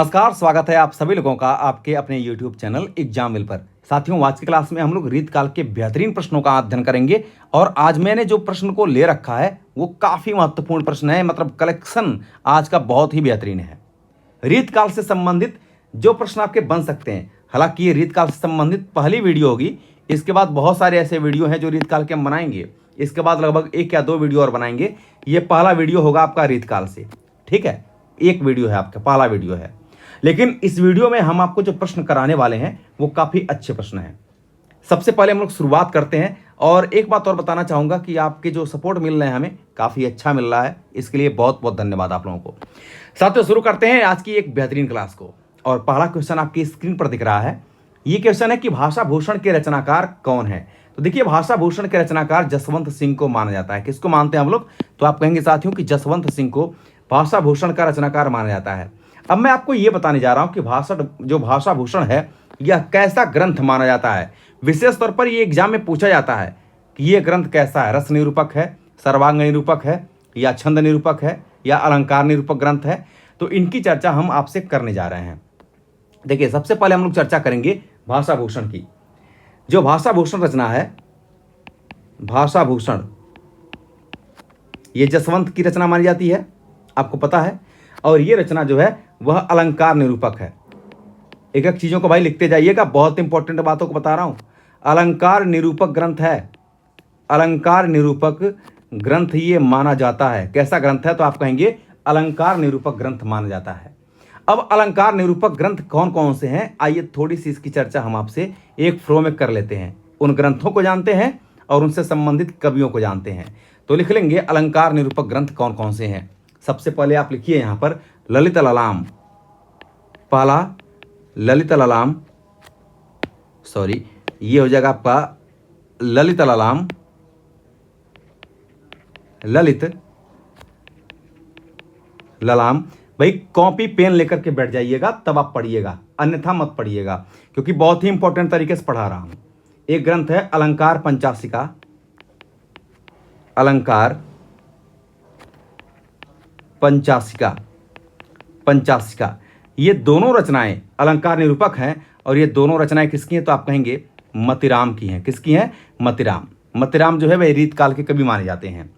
नमस्कार, स्वागत है आप सभी लोगों का आपके अपने YouTube चैनल एग्जाम पर। साथियों, आज की क्लास में हम लोग रीत काल के बेहतरीन प्रश्नों का अध्ययन करेंगे और आज मैंने जो प्रश्न को ले रखा है वो काफी महत्वपूर्ण प्रश्न है। मतलब कलेक्शन आज का बहुत ही बेहतरीन है। रीत काल से संबंधित जो प्रश्न आपके बन सकते हैं, हालांकि ये रीत काल से संबंधित पहली वीडियो होगी। इसके बाद बहुत सारे ऐसे वीडियो हैं जो रीत काल के हम बनाएंगे। इसके बाद लगभग 1 या 2 वीडियो और बनाएंगे। ये पहला वीडियो होगा आपका रीत काल से, ठीक है। एक वीडियो है आपका, पहला वीडियो है। लेकिन इस वीडियो में हम आपको जो प्रश्न कराने वाले हैं वो काफी अच्छे प्रश्न हैं। सबसे पहले हम लोग शुरुआत करते हैं और एक बात और बताना चाहूंगा कि आपके जो सपोर्ट मिल रहे हैं हमें काफी अच्छा मिल रहा है। इसके लिए बहुत बहुत धन्यवाद आप लोगों को। साथियों, शुरू करते हैं आज की एक बेहतरीन क्लास को। और पहला क्वेश्चन आपकी स्क्रीन पर दिख रहा है। ये क्वेश्चन है कि भाषा भूषण के रचनाकार कौन है। तो देखिए, भाषा भूषण के रचनाकार जसवंत सिंह को माना जाता है। किसको मानते हैं हम लोग? तो आप कहेंगे साथियों कि जसवंत सिंह को भाषा भूषण का रचनाकार माना जाता है। अब मैं आपको यह बताने जा रहा हूं कि भाषा भूषण है यह कैसा ग्रंथ माना जाता है। विशेष तौर पर यह एग्जाम में पूछा जाता है कि यह ग्रंथ कैसा है। रस निरूपक है, सर्वांग निरूपक है, या छंद निरूपक है, या अलंकार निरूपक ग्रंथ है। तो इनकी चर्चा हम आपसे करने जा रहे हैं। देखिए, सबसे पहले हम लोग चर्चा करेंगे भाषा भूषण की। जो भाषा भूषण रचना है, भाषा भूषण, ये जसवंत की रचना मानी जाती है, आपको पता है। और ये रचना जो है वह अलंकार निरूपक है। एक एक चीजों को भाई लिखते जाइएगा, बहुत इंपॉर्टेंट बातों को बता रहा हूं। अलंकार निरूपक ग्रंथ है, अलंकार निरूपक ग्रंथ ये माना जाता है। कैसा ग्रंथ है? तो आप कहेंगे अलंकार निरूपक ग्रंथ माना जाता है। अब अलंकार निरूपक ग्रंथ कौन कौन से हैं, आइए थोड़ी सी इसकी चर्चा हम आपसे एक फ्लो में कर लेते हैं। उन ग्रंथों को जानते हैं और उनसे संबंधित कवियों को जानते हैं। तो लिख लेंगे अलंकार निरूपक ग्रंथ कौन कौन से हैं। सबसे पहले आप लिखिए यहां पर ललित ललाम। पहला ललित ललाम, सॉरी, ये हो जाएगा आपका ललित ललाम, ललित ललाम। भाई कॉपी पेन लेकर के बैठ जाइएगा, तब आप पढ़िएगा, अन्यथा मत पढ़िएगा, क्योंकि बहुत ही इंपॉर्टेंट तरीके से पढ़ा रहा हूं। एक ग्रंथ है अलंकार पंचाशिका, अलंकार पंचाशिका, पंचाशिका। ये दोनों रचनाएं अलंकार निरूपक हैं और ये दोनों रचनाएं किसकी हैं? तो आप कहेंगे मतिराम की हैं। किसकी हैं? मतिराम। मतिराम जो है वह रीत काल के कवि माने जाते हैं,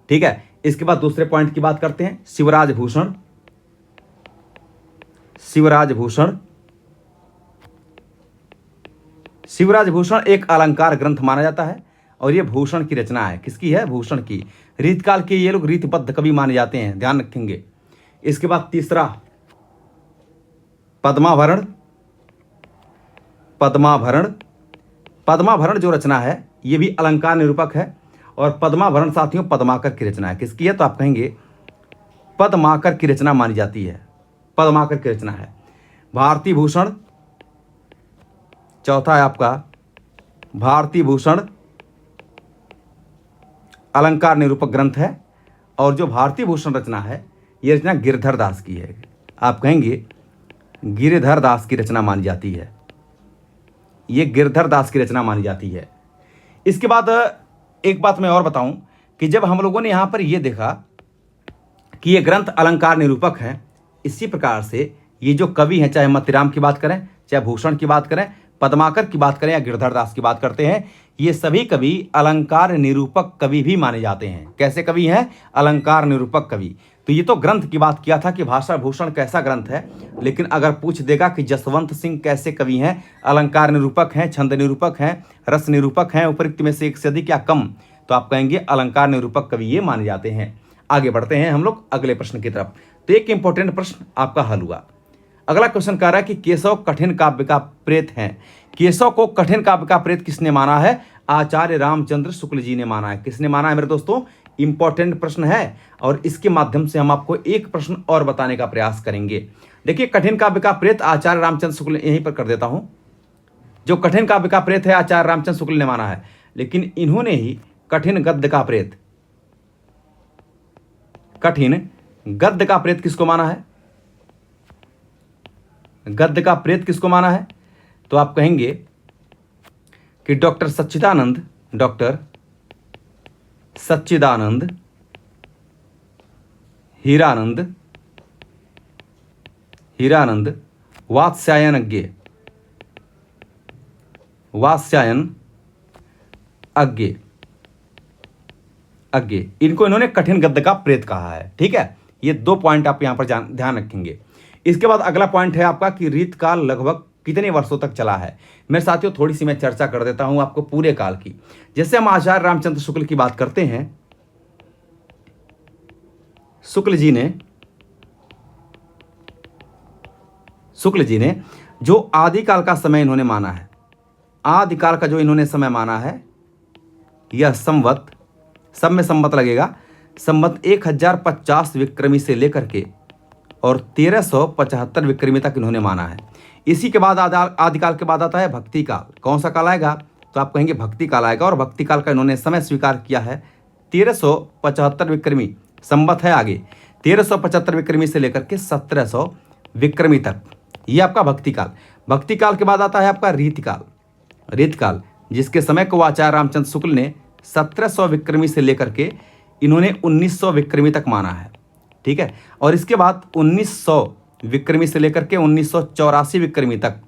ठीक है। इसके बाद दूसरे पॉइंट की बात करते हैं, शिवराज भूषण। शिवराज भूषण, शिवराज भूषण एक अलंकार ग्रंथ माना जाता है और ये भूषण की रचना है। किसकी है? भूषण की। रीत काल के ये लोग रीतबद्ध कवि माने जाते हैं, ध्यान रखेंगे। इसके बाद तीसरा पद्माभरण। पद्माभरण, पद्माभरण जो रचना है ये भी अलंकार निरूपक है और पद्माभरण साथियों पद्माकर की रचना है। किसकी है? तो आप कहेंगे पद्माकर की रचना मानी जाती है, पद्माकर की रचना है। भारती भूषण, चौथा है आपका भारती भूषण, अलंकार निरूपक ग्रंथ है और जो भारती भूषण रचना है यह रचना गिरधर दास की है। आप कहेंगे गिरधर दास की रचना मानी जाती है, ये गिरधर दास की रचना मानी जाती है। इसके बाद एक बात मैं और बताऊं कि जब हम लोगों ने यहां पर यह देखा कि ये ग्रंथ अलंकार निरूपक है, इसी प्रकार से ये जो कवि हैं, चाहे मतिराम की बात करें, चाहे भूषण की बात करें, पद्माकर की बात करें या गिरधर दास की बात करते हैं, ये सभी कवि अलंकार निरूपक कवि भी माने जाते हैं। कैसे कवि हैं? अलंकार निरूपक कवि। तो ये तो ग्रंथ की बात किया था कि भाषा भूषण कैसा ग्रंथ है, लेकिन अगर पूछ देगा कि जसवंत सिंह कैसे कवि हैं, अलंकार निरूपक हैं, छंद निरूपक हैं, रस निरूपक हैं, उपरोक्त में से एक से अधिक या कम, तो आप कहेंगे अलंकार निरूपक कवि ये माने जाते हैं। आगे बढ़ते हैं हम लोग अगले प्रश्न की तरफ। तो एक इंपॉर्टेंट प्रश्न आपका हल हुआ। अगला क्वेश्चन कह रहा है कि केशव कठिन काव्य का प्रेत है। केशव को कठिन काव्य का प्रेत किसने माना है? आचार्य रामचंद्र शुक्ल जी ने माना है। किसने माना है मेरे दोस्तों? इंपॉर्टेंट प्रश्न है और इसके माध्यम से हम आपको एक प्रश्न और बताने का प्रयास करेंगे। देखिए, कठिन काव्य का प्रेत आचार्य रामचंद्र शुक्ल, यहीं पर कर देता हूं। जो कठिन काव्य का प्रेत है आचार्य रामचंद्र शुक्ल ने माना है, लेकिन इन्होंने ही कठिन गद्य का प्रेत, कठिन गद्य का प्रेत किसको माना है? गद्य का प्रेत किसको माना है? तो आप कहेंगे कि डॉक्टर सच्चिदानंद, डॉक्टर सच्चिदानंद हीरानंद हीरानंद, वात्स्यायन अज्ञे, इनको इन्होंने कठिन गद्य का प्रेत कहा है। ठीक है, ये 2 पॉइंट आप यहां पर ध्यान रखेंगे। इसके बाद अगला पॉइंट है आपका कि रीत काल लगभग कितने वर्षों तक चला है। मेरे साथियों, थोड़ी सी मैं चर्चा कर देता हूं आपको पूरे काल की। जैसे हम आचार्य रामचंद्र शुक्ल की बात करते हैं, शुक्ल जी ने जो आदिकाल का समय इन्होंने माना है, आदिकाल का जो इन्होंने समय माना है, यह संवत, सब में संवत लगेगा, संवत 1050 विक्रमी से लेकर के और 1375 विक्रमी तक इन्होंने माना है। इसी के बाद आदिकाल के बाद आता है भक्ति काल। कौन सा काल आएगा? तो आप कहेंगे भक्ति काल आएगा, और भक्ति काल का इन्होंने समय स्वीकार किया है 1375 विक्रमी, संवत है आगे, 1375 विक्रमी से लेकर के 1700 विक्रमी तक, ये आपका भक्ति काल। भक्ति काल के बाद आता है आपका रीतकाल, जिसके समय को आचार्य रामचंद्र शुक्ल ने 1700 विक्रमी से लेकर के इन्होंने 1900 विक्रमी तक माना है। ठीक है, और इसके बाद 1900 विक्रमी से लेकर के 1984 विक्रमी तक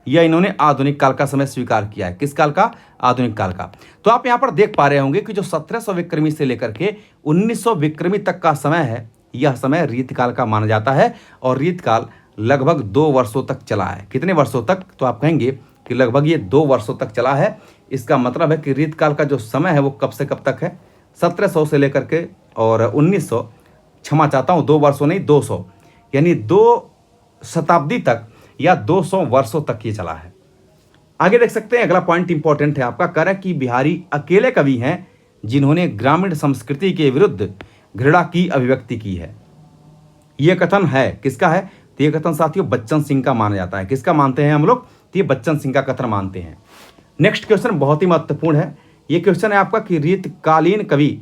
यह इन्होंने आधुनिक काल का समय स्वीकार किया है। किस काल का? आधुनिक काल का। तो आप यहां पर देख पा रहे होंगे कि जो 1700 विक्रमी से लेकर के 1900 विक्रमी तक का समय है, यह समय रीतकाल का माना जाता है, और रीतकाल लगभग 2 वर्षों तक चला है। कितने वर्षों तक? तो आप कहेंगे कि लगभग ये 2 वर्षों तक चला है। इसका मतलब है कि रीतकाल का जो समय है वो कब से कब तक है? 1700 से लेकर के और 1900, क्षमा चाहता हूँ 2 वर्षों नहीं 200, यानी 2 शताब्दी तक या 200 वर्षों तक ये चला है। आगे देख सकते हैं, अगला पॉइंट इंपॉर्टेंट है आपका, कह रहा है कि बिहारी अकेले कवि हैं जिन्होंने ग्रामीण संस्कृति के विरुद्ध घृणा की अभिव्यक्ति की है। यह कथन है किसका है? तो ये कथन साथियों बच्चन सिंह का माना जाता है। किसका मानते हैं हम लोग? तो ये बच्चन सिंह का कथन मानते हैं। नेक्स्ट क्वेश्चन बहुत ही महत्वपूर्ण है। ये क्वेश्चन है आपका कि रीतकालीन कवि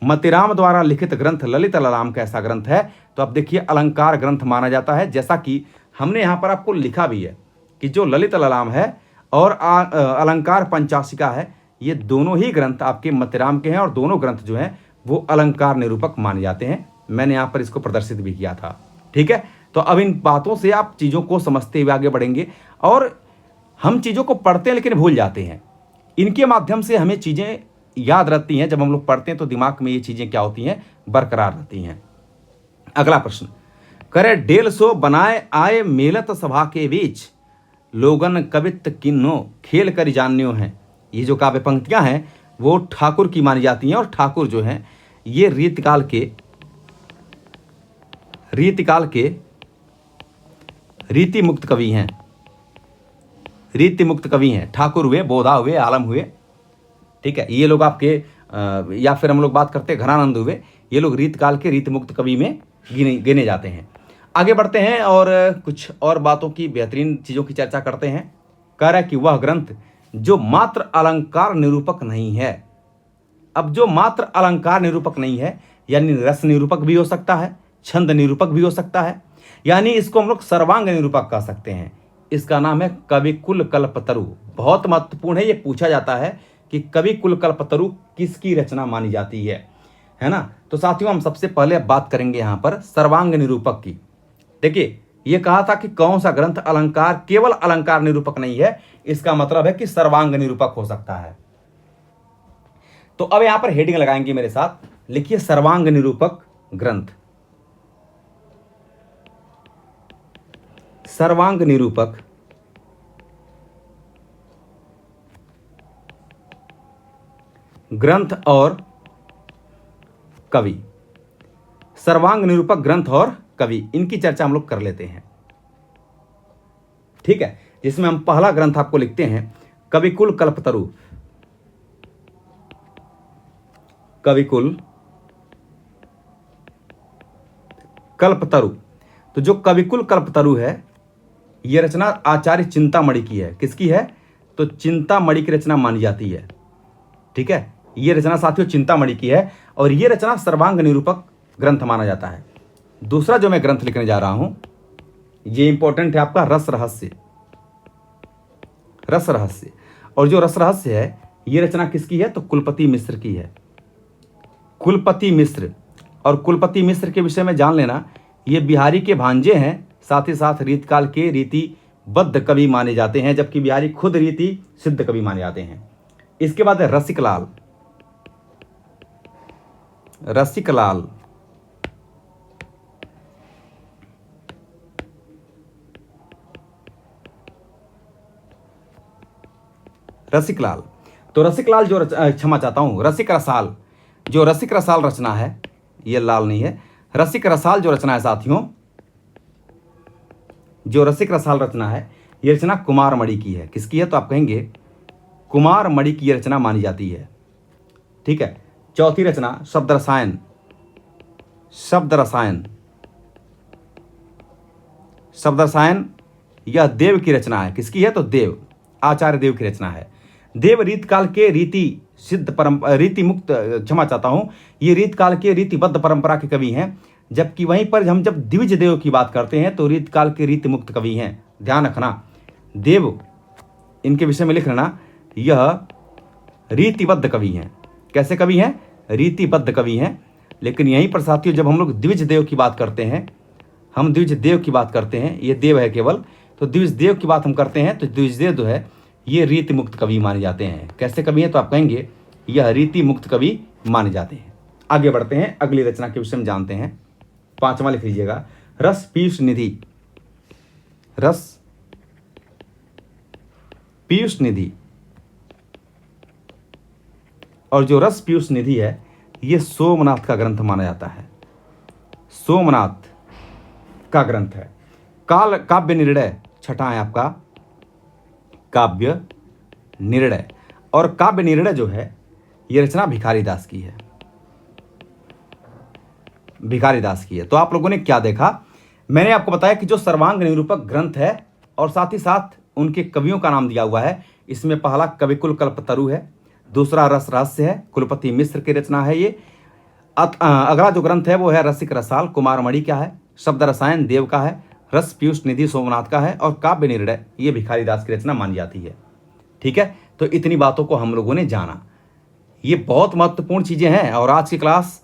मतिराम द्वारा लिखित ग्रंथ ललित ललाम कैसा ग्रंथ है? तो आप देखिए अलंकार ग्रंथ माना जाता है, जैसा कि हमने यहाँ पर आपको लिखा भी है कि जो ललित ललाम है और अलंकार पंचाशिका है, ये दोनों ही ग्रंथ आपके मतिराम के हैं, और दोनों ग्रंथ जो हैं वो अलंकार निरूपक माने जाते हैं। मैंने यहाँ पर इसको प्रदर्शित भी किया था। ठीक है, तो अब इन बातों से आप चीज़ों को समझते हुए आगे बढ़ेंगे। और हम चीज़ों को पढ़ते हैं लेकिन भूल जाते हैं, इनके माध्यम से हमें चीज़ें याद रहती हैं। जब हम लोग पढ़ते हैं तो दिमाग में ये चीज़ें क्या होती हैं? बरकरार रहती हैं। अगला प्रश्न, करे 150 बनाए आए मेलत सभा के बीच, लोगन कवित किन्नो खेल कर जान्यो हैं। ये जो काव्य पंक्तियां हैं वो ठाकुर की मानी जाती हैं, और ठाकुर जो हैं ये रीतकाल के रीति मुक्त कवि हैं। रीति मुक्त कवि हैं, ठाकुर हुए, बोधा हुए, आलम हुए। ठीक है, ये लोग आपके या फिर हम लोग बात करते हैं घरानंद हुए, ये लोग रीतकाल के रीति मुक्त कवि में गिने जाते हैं। आगे बढ़ते हैं और कुछ और बातों की, बेहतरीन चीज़ों की चर्चा करते हैं। कह रहा है कि वह ग्रंथ जो मात्र अलंकार निरूपक नहीं है। अब जो मात्र अलंकार निरूपक नहीं है, यानी रस निरूपक भी हो सकता है, छंद निरूपक भी हो सकता है, यानी इसको हम लोग सर्वांग निरूपक कह सकते हैं। इसका नाम है कविकुल कल्पतरु। बहुत महत्वपूर्ण है, ये पूछा जाता है कि कविकुल कल्पतरु किसकी रचना मानी जाती है ना? तो साथियों, हम सबसे पहले बात करेंगे यहाँ पर सर्वांग निरूपक की। देखिए, ये कहा था कि कौन सा ग्रंथ अलंकार, केवल अलंकार निरूपक नहीं है, इसका मतलब है कि सर्वांग निरूपक हो सकता है। तो अब यहां पर हेडिंग लगाएंगे मेरे साथ, लिखिए सर्वांग निरूपक ग्रंथ। सर्वांग निरूपक ग्रंथ और कवि। सर्वांग निरूपक ग्रंथ और कवि, इनकी चर्चा हम लोग कर लेते हैं। ठीक है, जिसमें हम पहला ग्रंथ आपको लिखते हैं कविकुल कल्पतरु। कविकुल कल्पतरु। तो जो कविकुल कल्पतरु है, यह रचना आचार्य चिंतामणि की है। किसकी है? तो चिंतामणि की रचना मानी जाती है। ठीक है, यह रचना साथियों चिंतामणि की है, और यह रचना सर्वांग निरूपक ग्रंथ माना जाता है। दूसरा जो मैं ग्रंथ लिखने जा रहा हूं, यह इंपॉर्टेंट है आपका रस रहस्य। रस रहस्य, और जो रस रहस्य है, यह रचना किसकी है? तो कुलपति मिश्र की है। कुलपति मिश्र, और कुलपति मिश्र के विषय में जान लेना, ये बिहारी के भांजे हैं, साथ ही साथ रीतकाल के रीतिबद्ध कवि माने जाते हैं, जबकि बिहारी खुद रीति सिद्ध कवि माने जाते हैं। इसके बाद है रसिक लाल। रसिक लाल रसिक लाल तो रसिक लाल जो क्षमा चाहता हूं, रसिक रसाल, जो रसिक रसाल रचना है, ये लाल नहीं है, रसिक रसाल जो रचना है साथियों, जो रसिक रसाल रचना है, ये रचना कुमारमणि की है। किसकी है? तो आप कहेंगे कुमारमणि की रचना मानी जाती है। ठीक है। चौथी रचना शब्द रसायन। शब्द रसायन, शब्द रसायन यह देव की रचना है। किसकी है? तो देव, आचार्य देव की रचना है। देव रीतकाल के रीति सिद्ध रीति मुक्त, क्षमा चाहता हूं, ये रीतकाल के रीतिबद्ध परंपरा के कवि हैं, जबकि वहीं पर हम जब द्विज देव की बात करते हैं तो रीतकाल के रीति मुक्त कवि हैं। ध्यान रखना, देव इनके विषय में लिख लेना, यह रीतिबद्ध कवि हैं। कैसे कवि हैं? रीतिबद्ध कवि हैं। लेकिन यहीं पर साथियों जब हम लोग द्विज देव की बात करते हैं, हम द्विज देव की बात करते हैं, ये देव है केवल, तो द्विज देव की बात हम करते हैं तो द्विज देव जो है ये रीति मुक्त कवि माने जाते हैं। कैसे कवि हैं? तो आप कहेंगे यह रीति मुक्त कवि माने जाते हैं। आगे बढ़ते हैं, अगली रचना के विषय में जानते हैं। 5वां लिख लीजिएगा, रस पीयूष निधि। रस पीयूष निधि, और जो रस पीयूष निधि है ये सोमनाथ का ग्रंथ माना जाता है। सोमनाथ का ग्रंथ है। काल काव्य निर्णय छठा है आपका, काव्य निर्णय, और काव्य निर्णय जो है ये रचना भिखारी दास की है। भिखारी दास की है। तो आप लोगों ने क्या देखा, मैंने आपको बताया कि जो सर्वांग निरूपक ग्रंथ है और साथ ही साथ उनके कवियों का नाम दिया हुआ है, इसमें पहला कविकुल कल्पतरु है, दूसरा रस रहस्य है, कुलपति मिश्र की रचना है ये। अगला जो ग्रंथ है वो है रसिक रसाल, कुमारमणि का है, शब्द रसायन देव का है, रस पीयूष निधि सोमनाथ का है, और काव्य निर्णय ये भिखारी दास की रचना मानी जाती है। ठीक है। तो इतनी बातों को हम लोगों ने जाना, ये बहुत महत्वपूर्ण चीजें हैं, और आज की क्लास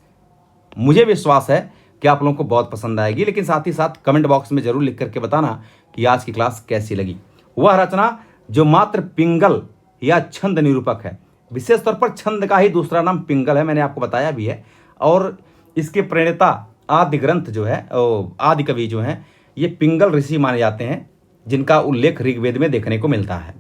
मुझे विश्वास है कि आप लोगों को बहुत पसंद आएगी। लेकिन साथ ही साथ कमेंट बॉक्स में जरूर लिख करके बताना कि आज की क्लास कैसी लगी। वह रचना जो मात्र पिंगल या छंद निरूपक है, विशेष तौर पर छंद का ही दूसरा नाम पिंगल है, मैंने आपको बताया भी है, और इसके प्रणेता आदि ग्रंथ जो है, आदि कवि जो हैं, ये पिंगल ऋषि माने जाते हैं, जिनका उल्लेख ऋग्वेद में देखने को मिलता है।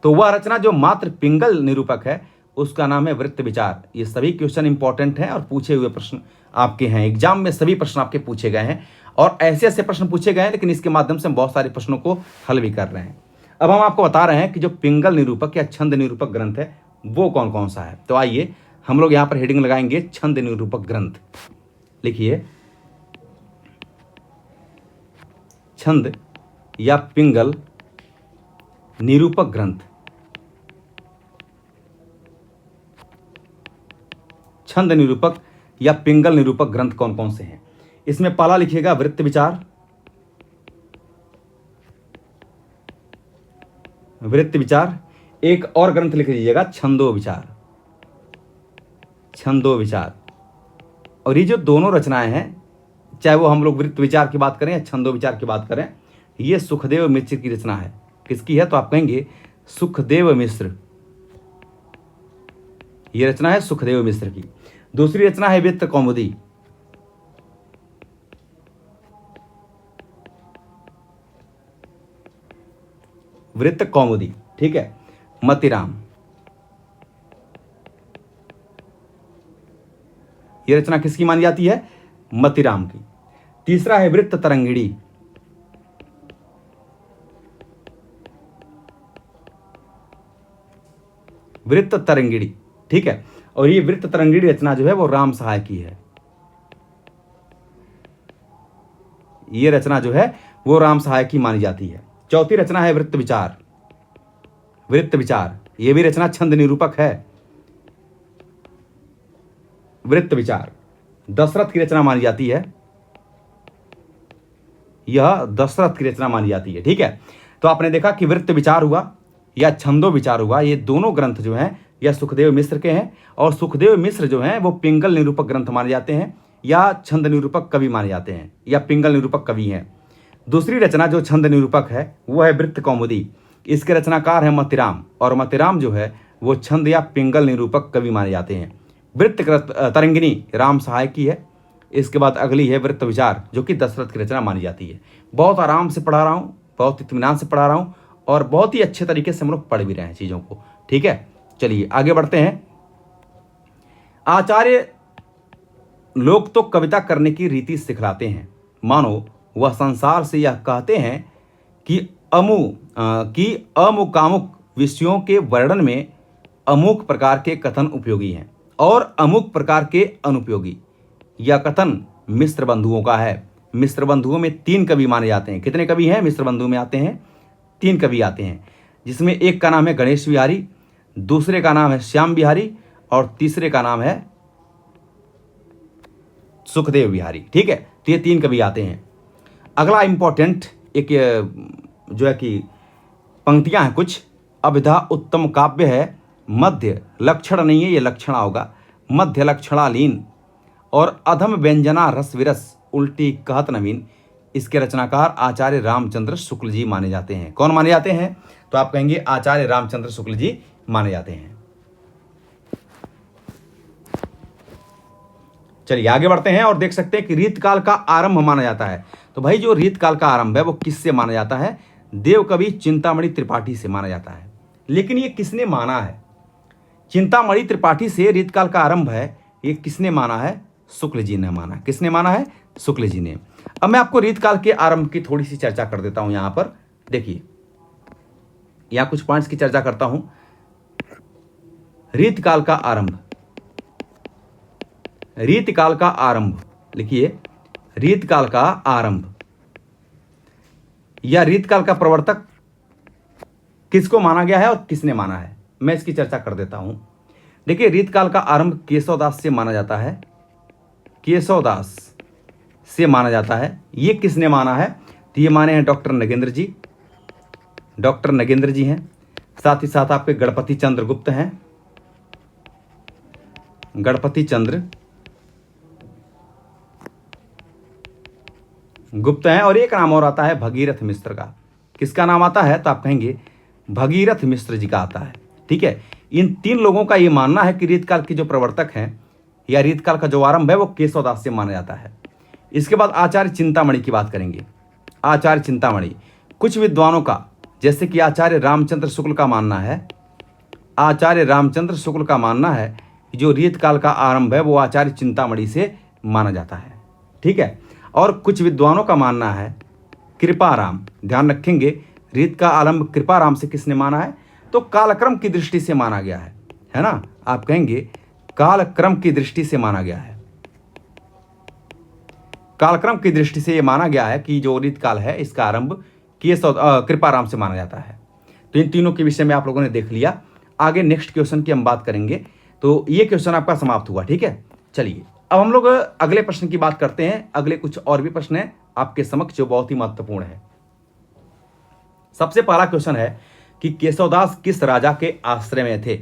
तो वह रचना जो मात्र पिंगल निरूपक है उसका नाम है वृत्त विचार। ये सभी क्वेश्चन इंपॉर्टेंट हैं और पूछे हुए प्रश्न आपके हैं, एग्जाम में सभी प्रश्न आपके पूछे गए हैं, और ऐसे ऐसे प्रश्न पूछे गए हैं, लेकिन इसके माध्यम से हम बहुत सारे प्रश्नों को हल भी कर रहे हैं। अब हम आपको बता रहे हैं कि जो पिंगल निरूपक या छंद निरूपक ग्रंथ है वो कौन कौन सा है। तो आइए हम लोग यहाँ पर हेडिंग लगाएंगे छंद निरूपक ग्रंथ। लिखिए, छंद या पिंगल निरूपक ग्रंथ। छंद निरूपक या पिंगल निरूपक ग्रंथ कौन कौन से हैं? इसमें पहला लिखिएगा वृत्त विचार। वृत्त विचार। एक और ग्रंथ लिख लीजिएगा छंदो विचार। छंदो विचार। और ये जो दोनों रचनाएं हैं, चाहे वो हम लोग वृत्त विचार की बात करें या छंदो विचार की बात करें, ये सुखदेव मिश्र की रचना है। किसकी है? तो आप कहेंगे सुखदेव मिश्र। ये रचना है सुखदेव मिश्र की। दूसरी रचना है वृत्त कौमुदी। वृत्त कौमुदी, ठीक है, मतिराम। यह रचना किसकी मानी जाती है? मतिराम की। तीसरा है वृत्त तरंगिणी। वृत्त तरंगिणी, ठीक है, और ये वृत्त तरंगिणी रचना जो है वो राम सहाय की है। ये रचना जो है वो राम सहाय की मानी जाती है। चौथी रचना है वृत्त विचार। वृत्त विचार, ये भी रचना छंद निरूपक है। वृत्त विचार दशरथ की रचना मानी जाती है। यह दशरथ की रचना मानी जाती है, ठीक है। तो आपने देखा कि वृत्त विचार हुआ या छंदो विचार हुआ, ये दोनों ग्रंथ जो हैं यह सुखदेव मिश्र के हैं, और सुखदेव मिश्र जो हैं वो पिंगल निरूपक ग्रंथ माने जाते हैं या छंद निरूपक कवि माने जाते हैं या पिंगल निरूपक कवि हैं। दूसरी रचना जो छंद निरूपक है वो है वृत्त कौमुदी। इसके रचनाकार है मतिराम, और मतिराम जो है वो छंद या पिंगल निरूपक कवि माने जाते हैं। वृत्त तरंगिनी राम सहाय की है। इसके बाद अगली है वृत्त विचार, जो कि दशरथ की रचना मानी जाती है। बहुत आराम से पढ़ा रहा हूँ, बहुत इत्मीनान से पढ़ा रहा हूँ, और बहुत ही अच्छे तरीके से हम लोग पढ़ भी रहे हैं चीज़ों को। ठीक है, चलिए आगे बढ़ते हैं। आचार्य लोग तो कविता करने की रीति सिखलाते हैं, मानो वह संसार से यह कहते हैं कि अमुकामुक विषयों के वर्णन में अमुक प्रकार के कथन उपयोगी हैं और अमुक प्रकार के अनुपयोगी। यह कथन मिश्र बंधुओं का है। मिश्र बंधुओं में 3 कवि माने जाते हैं। कितने कवि हैं मिश्र बंधु में आते हैं? 3 कवि आते हैं, जिसमें एक का नाम है गणेश बिहारी, दूसरे का नाम है श्याम बिहारी, और तीसरे का नाम है सुखदेव बिहारी। ठीक है, तो ये 3 कवि आते हैं। अगला इंपॉर्टेंट एक जो है कि पंक्तियां हैं कुछ। अभिधा उत्तम काव्य है, मध्य लक्षण नहीं है, ये लक्षणा होगा, मध्य लक्षणालीन, और अधम व्यंजना रस विरस उल्टी कहत नवीन। इसके रचनाकार आचार्य रामचंद्र शुक्ल जी माने जाते हैं। कौन माने जाते हैं? तो आप कहेंगे आचार्य रामचंद्र शुक्ल जी माने जाते हैं। चलिए आगे बढ़ते हैं और देख सकते हैं कि रीतकाल का आरंभ माना जाता है। तो भाई जो रीतकाल का आरंभ है वो किससे माना जाता है? देवकवि चिंतामणि त्रिपाठी से माना जाता है। लेकिन ये किसने माना है? चिंतामणि त्रिपाठी से रीतकाल का आरंभ है, ये किसने माना है? शुक्ल जी ने माना। किसने माना है? शुक्ल जी ने। अब मैं आपको रीतकाल के आरंभ की थोड़ी सी चर्चा कर देता हूं। यहां पर देखिए, यहां कुछ पॉइंट्स की चर्चा करता हूं। रीतकाल का आरंभ, रीतकाल का आरंभ लिखिए, रीतकाल का आरंभ या रीतकाल का प्रवर्तक किसको माना गया है और किसने माना है, मैं इसकी चर्चा कर देता हूं। देखिए, रीतकाल का आरंभ केशवदास से माना जाता है। केशवदास से माना जाता है। ये किसने माना है? तो ये माने हैं डॉक्टर नगेंद्र जी। डॉक्टर नगेंद्र जी हैं। साथ ही साथ आपके गणपति चंद्र गुप्त हैं। गणपति चंद्र गुप्त हैं। और एक नाम और आता है भगीरथ मिश्र का। किसका नाम आता है? तो आप कहेंगे भगीरथ मिश्र जी का आता है। ठीक है, इन 3 लोगों का ये मानना है कि रीतकाल के जो प्रवर्तक हैं या रीतकाल का जो आरंभ है वो केशवदास से माना जाता है। इसके बाद आचार्य चिंतामणि की बात करेंगे। आचार्य चिंतामणि, कुछ विद्वानों का, जैसे कि आचार्य रामचंद्र शुक्ल का मानना है, आचार्य रामचंद्र शुक्ल का मानना है कि जो रीतकाल का आरंभ है वो आचार्य चिंतामणि से माना जाता है। ठीक है, और कुछ विद्वानों का मानना है कृपाराम। ध्यान रखेंगे, रीत का आरंभ कृपाराम से किसने माना है? तो कालक्रम की दृष्टि से माना गया है ना। आप कहेंगे कालक्रम की दृष्टि से माना गया है। कालक्रम की दृष्टि से यह माना गया है कि जो रीतकाल है इसका आरंभ कृपाराम से माना जाता है। तो इन तीनों के विषय में आप लोगों ने देख लिया। आगे नेक्स्ट क्वेश्चन की हम बात करेंगे। तो ये क्वेश्चन आपका समाप्त हुआ। ठीक है, चलिए अब हम लोग अगले प्रश्न की बात करते हैं। अगले कुछ और भी प्रश्न हैं आपके समक्ष जो बहुत ही महत्वपूर्ण है। सबसे पहला क्वेश्चन है कि केशवदास किस राजा के आश्रय में थे?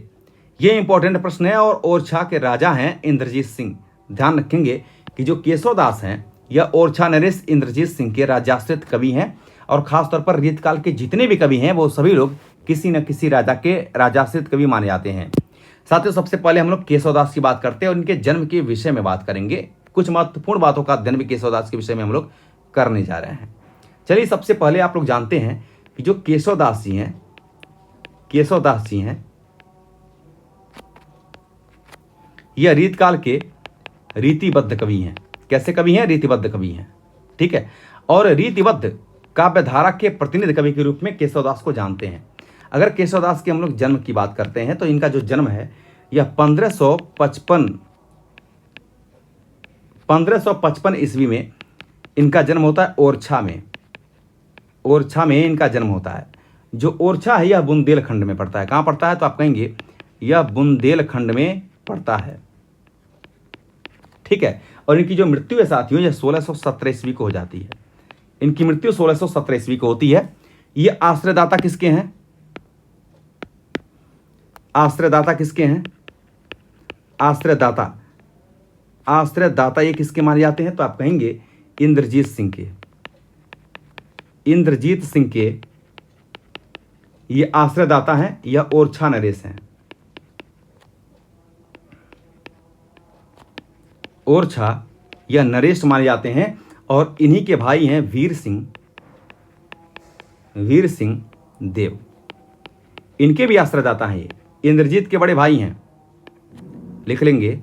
यह इंपॉर्टेंट प्रश्न है। और ओरछा के राजा हैं इंद्रजीत सिंह। ध्यान रखेंगे कि जो केशवदास हैं यह ओरछा नरेश इंद्रजीत सिंह के राज्याश्रित कवि हैं। और खासतौर पर रीतकाल के जितने भी कवि हैं वो सभी लोग किसी न किसी राजा के राजाश्रित कवि माने जाते हैं। साथियों, सबसे पहले हम लोग केशवदास की बात करते हैं और इनके जन्म के विषय में बात करेंगे। कुछ महत्वपूर्ण बातों का अध्ययन भी केशवदास के विषय में हम लोग करने जा रहे हैं। चलिए, सबसे पहले आप लोग जानते हैं कि जो केशवदास जी हैं, केशवदास जी हैं यह रीतकाल के रीतिबद्ध कवि हैं। कैसे कवि हैं? रीतिबद्ध कवि हैं। ठीक है, और रीतिबद्ध काव्यधारा के प्रतिनिधि कवि के रूप में केशवदास को जानते हैं। अगर केशवदास के हम लोग जन्म की बात करते हैं तो इनका जो जन्म है यह 1555 ईस्वी में इनका जन्म होता है। ओरछा में, ओरछा में इनका जन्म होता है। जो ओरछा है यह बुंदेलखंड में पड़ता है। कहाँ पड़ता है? तो आप कहेंगे यह बुंदेलखंड में पड़ता है। ठीक है, और इनकी जो मृत्यु है साथियों यह 1617 ईस्वी को हो जाती है। इनकी मृत्यु 1617 ईस्वी को होती है। ये आश्रयदाता किसके हैं? आश्रयदाता किसके हैं? आश्रयदाता, आश्रयदाता ये किसके माने जाते हैं? तो आप कहेंगे इंद्रजीत सिंह के। इंद्रजीत सिंह के ये आश्रयदाता हैं या ओरछा नरेश हैं? ओरछा या नरेश माने जाते हैं और इन्हीं के भाई हैं वीर सिंह देव। इनके भी आश्रयदाता हैं ये, इंद्रजीत के बड़े भाई हैं। लिख लेंगे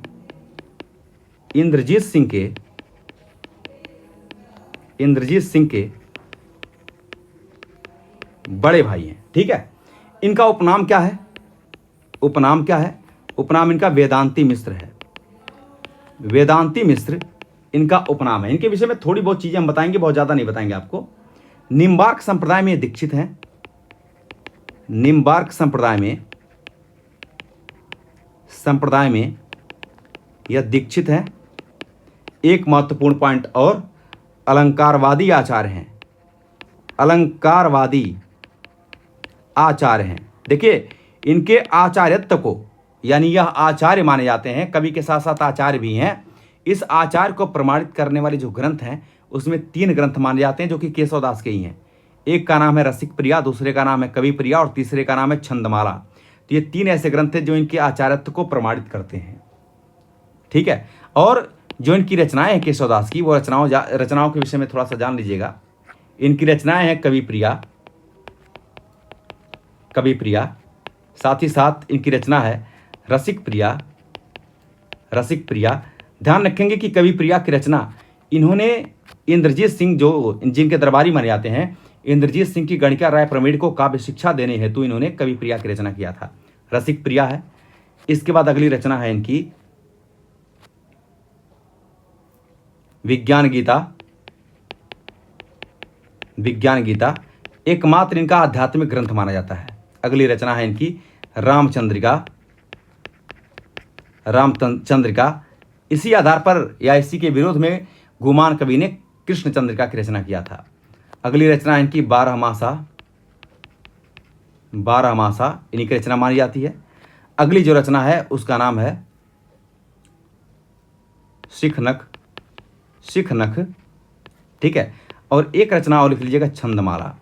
इंद्रजीत सिंह के बड़े भाई हैं। ठीक है, इनका उपनाम क्या है? उपनाम इनका वेदांती मिश्र है। वेदांती मिश्र इनका उपनाम है। इनके विषय में थोड़ी बहुत चीजें हम बताएंगे, बहुत ज्यादा नहीं बताएंगे आपको। निम्बार्क संप्रदाय में दीक्षित हैं। निम्बार्क संप्रदाय में यह दीक्षित है। एक महत्वपूर्ण पॉइंट और, अलंकारवादी आचार्य हैं। अलंकारवादी आचार्य हैं। देखिए, इनके आचार्यत्व को, यानी यह आचार्य माने जाते हैं, कवि के साथ साथ आचार्य भी हैं। इस आचार्य को प्रमाणित करने वाले जो ग्रंथ हैं उसमें 3 ग्रंथ माने जाते हैं जो कि केशवदास के ही हैं। एक का नाम है रसिक प्रिया, दूसरे का नाम है कवि प्रिया और तीसरे का नाम है छंदमाला। तो ये 3 ऐसे ग्रंथ हैं जो इनके आचार्यत्व को प्रमाणित करते हैं। ठीक है, और जो इनकी रचनाएं हैं केशवदास की, वो रचनाओं के विषय में थोड़ा सा जान लीजिएगा। इनकी रचनाएं हैं कवि प्रिया, साथ ही साथ इनकी रचना है रसिक प्रिया। ध्यान रखेंगे कि कवि प्रिया की रचना इन्होंने इंद्रजीत सिंह, जो जिनके दरबारी माने जाते हैं, इंद्रजीत सिंह की गणिका राय प्रवीण को काव्य शिक्षा देने हेतु इन्होंने कवि प्रिया की रचना किया था। रसिक प्रिया है। इसके बाद अगली रचना है इनकी विज्ञान गीता, एकमात्र इनका आध्यात्मिक ग्रंथ माना जाता है। अगली रचना है इनकी रामचंद्रिका। इसी आधार पर या इसी के विरोध में गुमान कवि ने कृष्ण चंद्रिका की रचना किया था। अगली रचना है इनकी बारहमासा, इन्हीं की रचना मानी जाती है। अगली जो रचना है उसका नाम है शिख नख। ठीक है, और एक रचना और लिख लीजिएगा छंदमाला।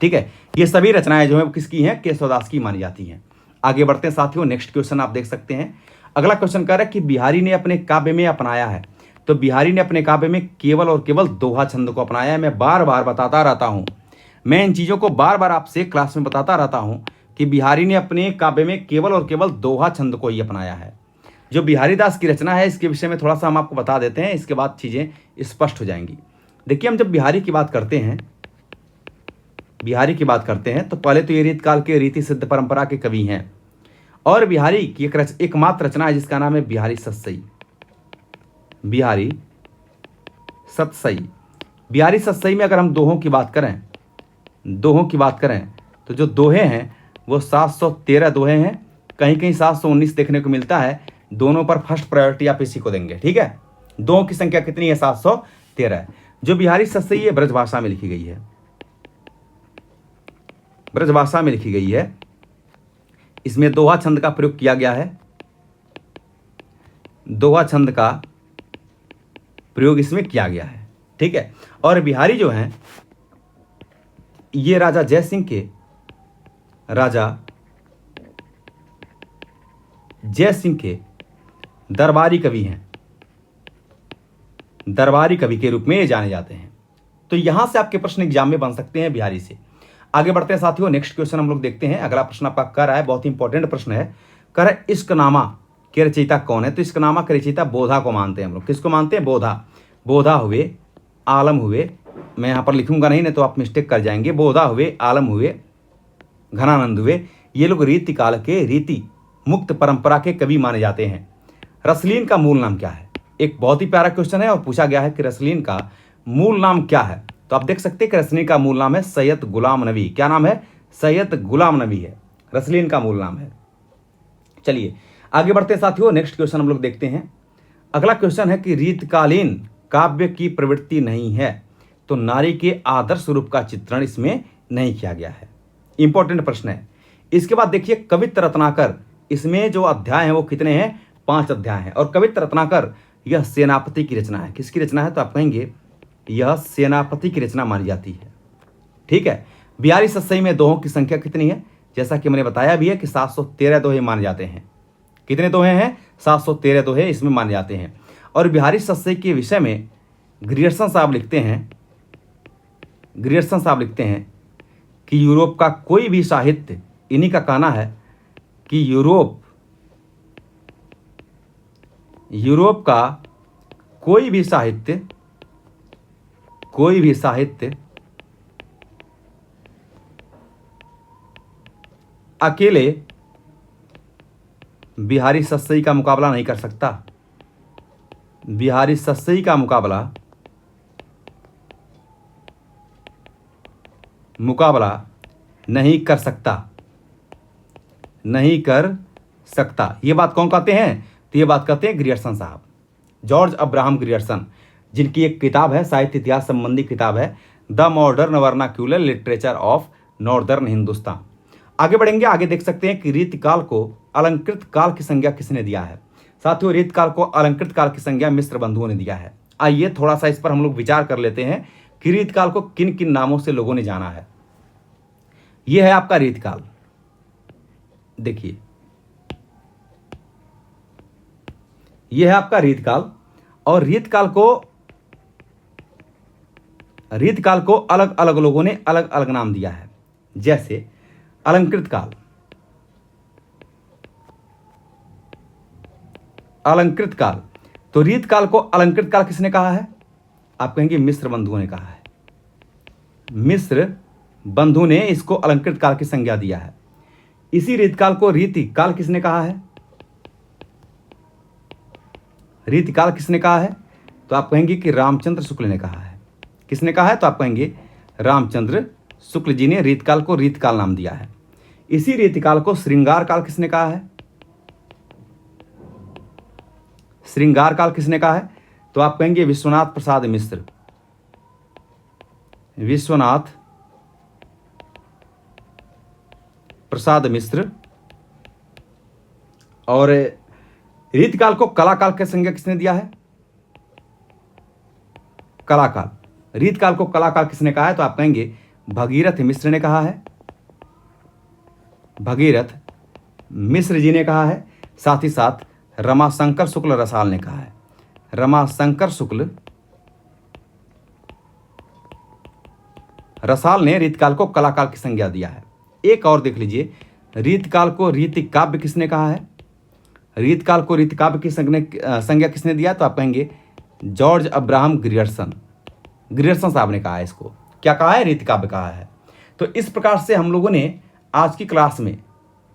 ठीक है, ये सभी रचनाएं जो है किसकी हैं? केशवदास की मानी जाती हैं। आगे बढ़ते हैं साथियों, नेक्स्ट क्वेश्चन आप देख सकते हैं। अगला क्वेश्चन कह रहा है कि बिहारी ने अपने काव्य में अपनाया है। तो बिहारी ने अपने काव्य में केवल और केवल दोहा छंद को अपनाया है। मैं बार बार बताता रहता हूं, मैं इन चीजों को बार बार आपसे क्लास में बताता रहता हूं कि बिहारी ने अपने काव्य में केवल और केवल दोहा छंद को ही अपनाया है। जो बिहारी दास की रचना है इसके विषय में थोड़ा सा हम आपको बता देते हैं, इसके बाद चीजें स्पष्ट हो जाएंगी। देखिए, हम जब बिहारी की बात करते हैं तो पहले तो ये रीतकाल के रीति सिद्ध परंपरा के कवि हैं और बिहारी की एकमात्र रचना है जिसका नाम है बिहारी सतसई में अगर हम दोहों की बात करें तो जो दोहे हैं वो 713 दोहे हैं। कहीं कहीं 719 देखने को मिलता है। दोनों पर फर्स्ट प्रायोरिटी आप इसी को देंगे। ठीक है, दोहों की संख्या कितनी है? 713 है। जो बिहारी सतसई है ब्रज भाषा में लिखी गई है। इसमें दोहा छंद का प्रयोग किया गया है। दोहा छंद का प्रयोग इसमें किया गया है। ठीक है, और बिहारी जो हैं ये राजा जयसिंह के दरबारी कवि हैं। दरबारी कवि के रूप में ये जाने जाते हैं। तो यहां से आपके प्रश्न एग्जाम में बन सकते हैं बिहारी से। आगे बढ़ते हैं साथियों, नेक्स्ट क्वेश्चन हम लोग देखते हैं। अगला प्रश्न आपका कर रहा है, बहुत इंपॉर्टेंट प्रश्न है। कह रहा है इश्कनामा के रचयिता कौन है? तो इश्कनामा के रचयिता बोधा को मानते हैं हम लोग। किसको मानते हैं? बोधा हुए, आलम हुए, मैं यहां पर लिखूंगा नहीं तो आप मिस्टेक कर जाएंगे। बोधा हुए, आलम हुए, घनानंद हुए, ये लोग रीति काल के रीति मुक्त परंपरा के कवि माने जाते हैं। रसलीन का मूल नाम क्या है? एक बहुत ही प्यारा क्वेश्चन है और पूछा गया है कि रसलीन का मूल नाम क्या है। तो आप देख सकते हैं कि रसलीन का मूल नाम है सैयद गुलाम नबी। क्या नाम है? सैयद गुलाम नबी है, रसलीन का मूल नाम है। चलिए आगे बढ़ते हैं साथियों, नेक्स्ट क्वेश्चन हम लोग देखते हैं। अगला क्वेश्चन है कि रीतकालीन काव्य की प्रवृत्ति नहीं है तो नारी के आदर्श रूप का चित्रण इसमें नहीं किया गया है। इंपॉर्टेंट प्रश्न है। इसके बाद देखिए कवित्त रत्नाकर, इसमें जो अध्याय हैं वो कितने हैं? 5 अध्याय हैं। और कवित्त रत्नाकर यह सेनापति की रचना है। किसकी रचना है? तो आप कहेंगे यह सेनापति की रचना मानी जाती है। ठीक है, बिहारी सतसई में दोहों की संख्या कितनी है? जैसा कि मैंने बताया भी है कि 713 दोहे माने जाते हैं। कितने दोहे हैं? 713 दोहे इसमें माने जाते हैं। और बिहारी सतसई के विषय में ग्रियर्सन साहब लिखते हैं कि यूरोप का कोई भी साहित्य, इन्हीं का कहना है कि यूरोप का कोई भी साहित्य अकेले बिहारी सतसई का मुकाबला नहीं कर सकता। बिहारी सतसई का मुकाबला नहीं कर सकता। ये बात कौन कहते हैं? तो ये बात कहते हैं ग्रियर्सन साहब, जॉर्ज अब्राहम ग्रियर्सन, जिनकी एक किताब है, साहित्य इतिहास संबंधी किताब है, the modern vernacular literature of northern Hindustan. आगे बढ़ेंगे, आगे देख सकते हैं कि रीतकाल को अलंकृत काल की संज्ञा किसने दिया है? साथियों, रीतकाल को अलंकृत काल की संज्ञा मिस्र बंधुओं ने दिया है। आइए थोड़ा सा इस पर हम लोग विचार कर लेते हैं कि रीतकाल को किन किन नामों से लोगों ने जाना है। यह है आपका रीतकाल। देखिए, यह है आपका रीतकाल, और रीतकाल को अलग अलग लोगों ने अलग अलग नाम दिया है। जैसे अलंकृत काल, तो रीतकाल को अलंकृत काल किसने कहा है? आप कहेंगे मिस्र बंधुओं ने कहा है। मिस्र बंधु ने इसको अलंकृत काल की संज्ञा दिया है। इसी रीतकाल को रीतिकाल किसने कहा है? रीतिकाल किसने कहा है? तो आप कहेंगे कि रामचंद्र शुक्ल ने कहा है। किसने कहा है? तो आप कहेंगे रामचंद्र शुक्ल जी ने रीतकाल को रीतकाल नाम दिया है। इसी रीतिकाल को श्रृंगार काल किसने कहा है? श्रृंगार काल किसने कहा है? तो आप कहेंगे विश्वनाथ प्रसाद मिश्र। विश्वनाथ प्रसाद मिश्र। और रीतकाल को कलाकाल की संज्ञा किसने दिया है? कलाकाल। रीतकाल को कलाकाल किसने कहा है? तो आप कहेंगे भगीरथ मिश्र ने कहा है। भगीरथ मिश्र जी ने कहा है। साथ ही साथ रमाशंकर शुक्ल रसाल ने कहा है। रमाशंकर शुक्ल रसाल ने रीतकाल को कलाकाल की संज्ञा दिया है। एक और देख लीजिए, रीतकाल को रीतिकाव्य किसने कहा है? रीतकाल को रीतिकाव्य की संज्ञा किसने दिया? तो आप कहेंगे जॉर्ज अब्राहम ग्रियर्सन साहब ने कहा है। इसको क्या कहा है? रीतिकाव्य कहा है। तो इस प्रकार से हम लोगों ने आज की क्लास में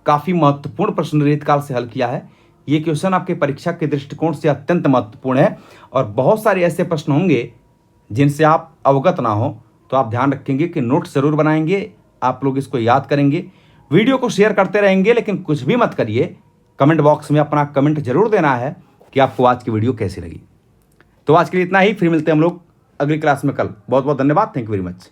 काफ़ी महत्वपूर्ण प्रश्न रीतकाल से हल किया है। ये क्वेश्चन आपके परीक्षा के दृष्टिकोण से अत्यंत महत्वपूर्ण है, और बहुत सारे ऐसे प्रश्न होंगे जिनसे आप अवगत ना हो, तो आप ध्यान रखेंगे कि नोट जरूर बनाएंगे, आप लोग इसको याद करेंगे, वीडियो को शेयर करते रहेंगे, लेकिन कुछ भी मत करिए, कमेंट बॉक्स में अपना कमेंट जरूर देना है कि आपको आज की वीडियो कैसी लगी। तो आज के लिए इतना ही, फिर मिलते हैं हम लोग अगली क्लास में कल। बहुत बहुत धन्यवाद, थैंक यू वेरी मच।